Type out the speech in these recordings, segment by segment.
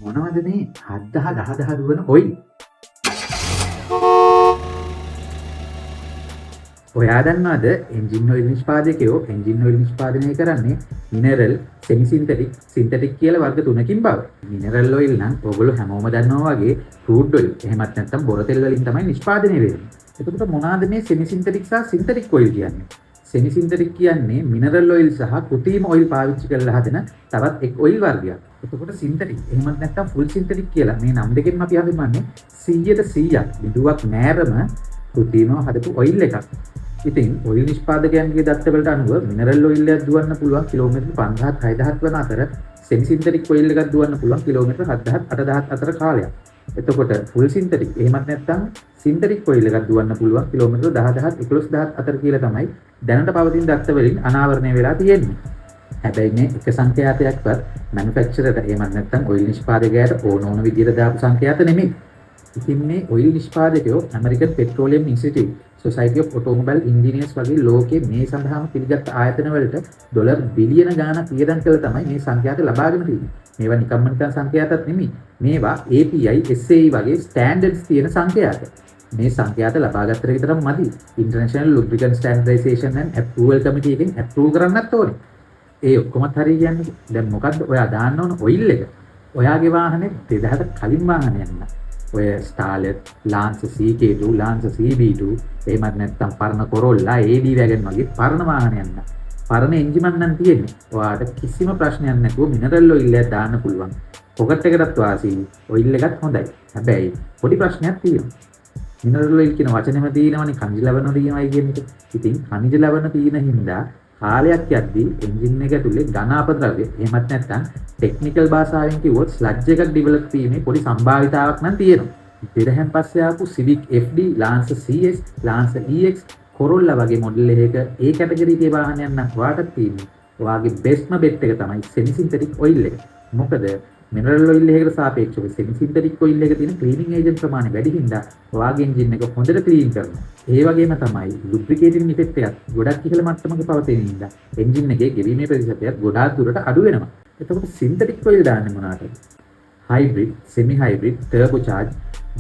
මොනවද මේ 7000 10000 දුවන ඔයිල්? ඔයා දන්නවද එන්ජින් ඔයිල් නිෂ්පාදකයෝ එන්ජින් ඔයිල් නිෂ්පාදනය කරන්නේ මිනරල්, සෙමි සින්තටික්, සින්තටික් කියලා වර්ග තුනකින් බව. මිනරල් ඔයිල් නම් ඔයගොල්ලෝ හැමෝම දන්නවා වගේ ක්‍රූඩ් ඔයිල් එහෙමත් නැත්නම් බොර තෙල් වලින් තමයි නිෂ්පාදනය වෙන්නේ. එතකොට මොනවාද මේ සෙමි සින්තටික් සහ සින්තටික් ඔයිල් කියන්නේ? සෙමි සින්තටික් කියන්නේ මිනරල් ඔයිල් සහ කෘත්‍රිම ඔයිල් පාවිච්චි කරලා හදන තවත් එක් ඔයිල් වර්ගයක්. එතකොට සින්තටික් එහෙමත් නැත්නම් ෆුල් සින්තටික් කියලා මේ නම් දෙකෙන්ම අපි හඳුන්වන්නේ 100% බිඳුවක් නෑරම කෘත්‍රිමව හදපු ඔයිල් එකක්. ඉතින් ඔයිල් නිෂ්පාදකයන්ගේ දත්තවලට අනුව මිනරල් ඔයිල් එකක් දුවන්න පුළුවන් කිලෝමීටර් 5000 6000 වන අතර සෙමි සින්තටික් ඔයිල් එකක් දුවන්න පුළුවන් කිලෝමීටර් 7000 8000 අතර කාලයක්. එතකොට ෆුල් සින්තටික් එහෙමත් නැත්නම් සින්තටික් ඔයිල් එකක් දුවන්න පුළුවන් කිලෝමීටර් 10000 11000 අතර කියලා තමයි දැනට පවතින දත්ත වලින් අනාවරණය වෙලා තියෙන්නේ. හැබැයි මේ එක සංඛ්‍යාතයක්වත් මැනුෆැක්චරර්ට එහෙමත් නැත්නම් ඔයිල් නිෂ්පාදකයාට ඕන විදිහට දාපු සංඛ්‍යාත නෙමෙයි. ඉතින් මේ ඔයිල් නිෂ්පාදකයෝ American petroleum institute, society of automobile engineers වගේ ලෝකයේ මේ සඳහාම පිළිගත් ආයතන වලට ඩොලර් බිලියන ගාණක් වියදම් කළා තමයි මේ සංඛ්‍යාත ලබාගෙන තියෙන්නේ. මේවා නිකන් සංඛ්‍යාතත් නෙමෙයි. මේවා API, SAE වගේ ස්ටෑන්ඩඩ්ස් තියෙන සංඛ්‍යාත. මේ සංඛ්‍යාත ලබා ගත්තට විතරක් මදි. ඉන්ටර්නැෂනල් ලුබ්‍රිකන්ට් ස්ටෑන්ඩර්ඩයිසේෂන් ඇන්ඩ් අප්‍රූවල් කමිටි එකෙන් අප්‍රූව් කරන්නත් ඕනේ. ඒ ඔක්කොමත් හරිය කියන්නේ. දැන් මොකද්ද ඔයා දාන්න ඕන ඔයිල් එක? ඔයාගේ වාහනේ 2000ට කලින් වාහනයක් නෑ. ඔය ස්ටාර්ලට්, ලාන්සර් CK2, ලාන්සර් CB2, එහෙමත් නැත්නම් පරණ කොරොල්ලා, AD වැගන් වගේ පරණ වාහනයක් නෑ. පරණ එන්ජින් නම් තියෙන්නේ. ඔයාට කිසිම ප්‍රශ්නයක් නැතුව මිනරල් ඔයිල් එකක් දාන්න පුළුවන්. පොකට් එකකටත් වාසී. ඔයිල් එකත් හොඳයි. හැබැයි පොඩි ප්‍රශ්නයක් තියෙනවා. මිනරල් ඔයිල් කියන වචනේම තියෙනවනේ khනිජ ලවණ තියෙනවයි කියන එක. ඉතින් khනිජ ලවණ තියෙන හින්දා කාලයක් යද්දී එන්ජින් එක ඇතුලේ ඝන අපද්‍රව්‍ය එහෙමත් නැත්නම් ටෙක්නිකල් භාෂාවෙන් කිව්වොත් ස්ලජ් එකක් ඩෙවලොප් වීමේ පොඩි සම්භාවිතාවක් නම් තියෙනවා. පෙරහැන් පස්සේ ආපු Civic FD, Lancer CS, Lancer EX, Corolla වගේ මොඩල් එකක ඒ කැටගරි එකේ වාහනයක් නම් ඔයාට තියෙන්නේ. ඔයාගේ බෙස්ට්ම බෙට් එක තමයි සෙමි සින්තටික් ඔයිල් එක. මොකද මිනරල් ඔයිල් එකකට සාපේක්ෂව සෙමි සින්තටික් ඔයිල් එකේ තියෙන ක්ලීනින් ඒජන්ට් ප්‍රමාණය වැඩි හින්දා ඔයාගේ එන්ජින් එක හොඳට ක්ලීන් කරනවා. ඒ වගේම තමයි ලුබ්‍රිකේටින් ඉෆෙක්ට් එකත් ගොඩක් ඉහළ මට්ටමක පවතින හින්දා එන්ජින් එකේ ගෙවීමේ ප්‍රතිශතයත් ගොඩාක් දුරට අඩු වෙනවා. එතකොට සින්තටික් ඔයිල් දාන්නේ මොනවාටද? Hybrid, semi hybrid, turbo charge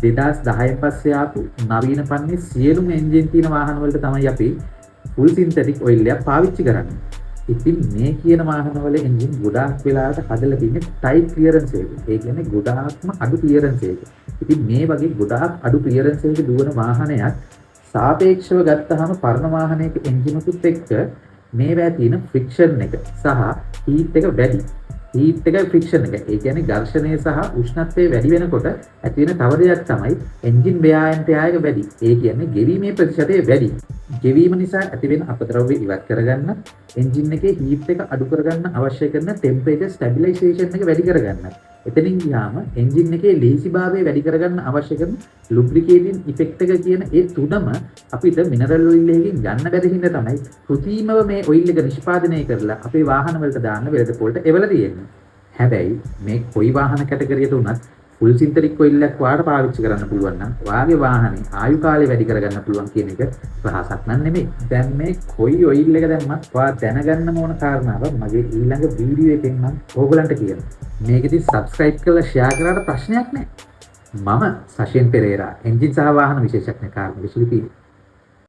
2010 පස්සේ ආපු නවීන පන්නේ සියලුම එන්ජින් තියෙන වාහන වලට තමයි අපි ෆුල් සින්තටික් ඔයිල් එකක් පාවිච්චි කරන්නේ. ඉතින් මේ කියන වාහනවල එන්ජින් ගොඩාක් වෙලාවට හදලා තියෙන්නේ ටයිට් ක්ලියරන්ස් එක. ඒ කියන්නේ ගොඩාක්ම අඩු ක්ලියරන්ස් එක. ඉතින් මේ වගේ ගොඩාක් අඩු ක්ලියරන්ස් එකක දුවන වාහනයක් සාපේක්ෂව ගත්තාම පරණ වාහනයක එන්ජිනුකුත් එක්ක මේවා තියෙන ෆ්‍රික්ෂන් එක සහ හීට් එක වැඩි. හීට් එකයි ෆ්‍රික්ෂන් එක. ඒ කියන්නේ ඝර්ෂණය සහ උෂ්ණත්වය වැඩි වෙනකොට ඇති වෙන තව දෙයක් තමයි එන්ජින් ව්‍යායාමයට යායක වැඩි. ඒ කියන්නේ ගෙවීමේ ප්‍රතිශතය වැඩි. ගෙවීම නිසා ඇති වෙන අපද්‍රව්‍ය ඉවත් කරගන්න, එන්ජින් එකේ හීට් එක අඩු කරගන්න අවශ්‍ය කරන ටෙම්පරේචර් ස්ටැබිලයිසේෂන් එක වැඩි කරගන්න. එතනින් ගියාම එන්ජින් එකේ ලීසිභාවය වැඩි කරගන්න අවශ්‍ය කරන ලුබ්‍රිකේටින් ඉෆෙක්ට් එක කියන ඒ තුනම අපිට මිනරල් ඔයිල් එකකින් ගන්න බැරි හින්දා තමයි කෘත්‍රිමව මේ ඔයිල් එක නිෂ්පාදනය කරලා අපේ වාහන වලට දාන්න වෙළඳපොළට එවලා තියෙන්නේ. හැබැයි මේ කොයි වාහන කැටගරියට උනත් ෆුල් සින්තටික් ඔයිල් එකක් වාට පාවිච්චි කරන්න පුළුවන් නම් ඔයාගේ වාහනේ ආයු කාලය වැඩි කරගන්න පුළුවන් කියන එක රහසක් නන් නෙමෙයි. දැන් මේ කොයි ඔයිල් එක දැම්මත් ඔයා දැනගන්න ඕන කාරණාව මගේ ඊළඟ වීඩියෝ එකෙන් මම ඕගලන්ට කියනවා. මේකෙදි සබ්ස්ක්‍රයිබ් කරලා ෂෙයා කරාට ප්‍රශ්නයක් නැහැ. මම සෂෙන් පෙරේරා, එන්ජින් සහ වාහන විශේෂඥ කාර්මික ශිල්පී.